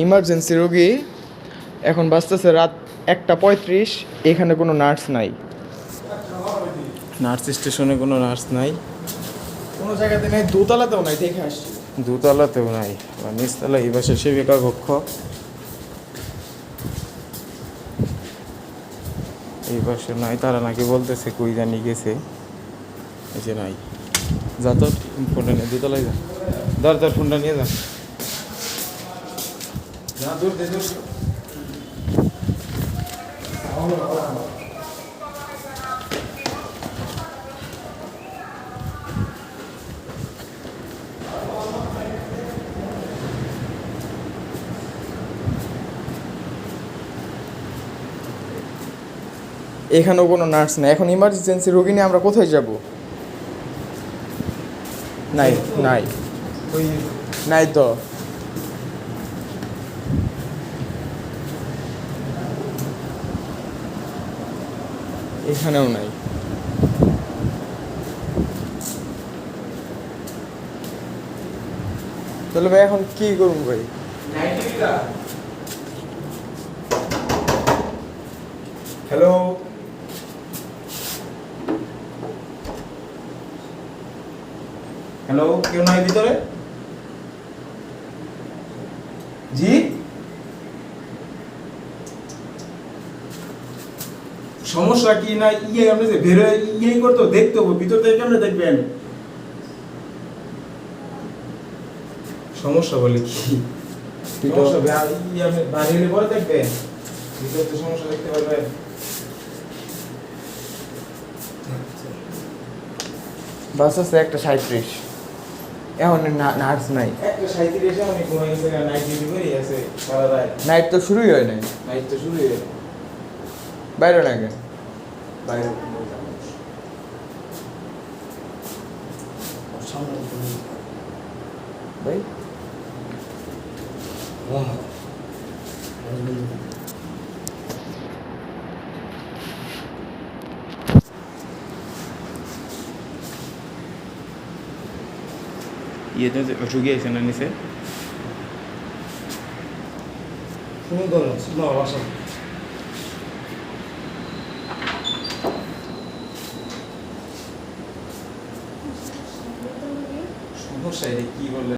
Emergency রোগী, এখন বাজতেছে রাত 1:35। এখানে কোনো নার্স নাই, নার্স স্টেশনে কোনো নার্স নাই, কোনো জায়গাতে নেই, দোতলাতেও নাই, দেখে আসছি দোতলাতেও নাই, নিচতলা এই পাশে সেবিকা কক্ষ, এই পাশে নাই। তারা নাকি বলতেছে কই জানি গেছে, এই যে নাই। যা তো ফোনটা নিয়ে দোতলায় যা, ধর ফোনটা নিয়ে যা, দূর দে দূর। এখানেও কোনো নার্স নাই। এখন ইমার্জেন্সি রোগী নিয়ে আমরা কোথায় যাব? নাই নাই নাই তো। এখানেও নাই। তাহলে ভাই এখন কি করুন ভাই? হ্যালো, হ্যালো, কেউ নাই ভিতরে? জি, সমস্যা কি? না আপনি যে বের হয়ে করতো দেখতে হবে, ভিতর থেকে কেমনে দেখবেন? সমস্যা বলে কি? সমস্যা আপনি বাইরে পরে দেখবেন, ভিতরে তো সমস্যা দেখতে পারবেন। বাস আছে 1:37, এখন নার্স নাই। 1:37 আমি ঘুমাই গেছে, নাইট ডিউটি করে আছে সারা রাত। নাইট তো শুরুই হয় নাই। নাইট তো শুরুই হয়, বাইরে না কেন? বাইরে ভাই ইয়ে তো রুগী আছে না নিচে? সমস্যা এটা কি বললেন?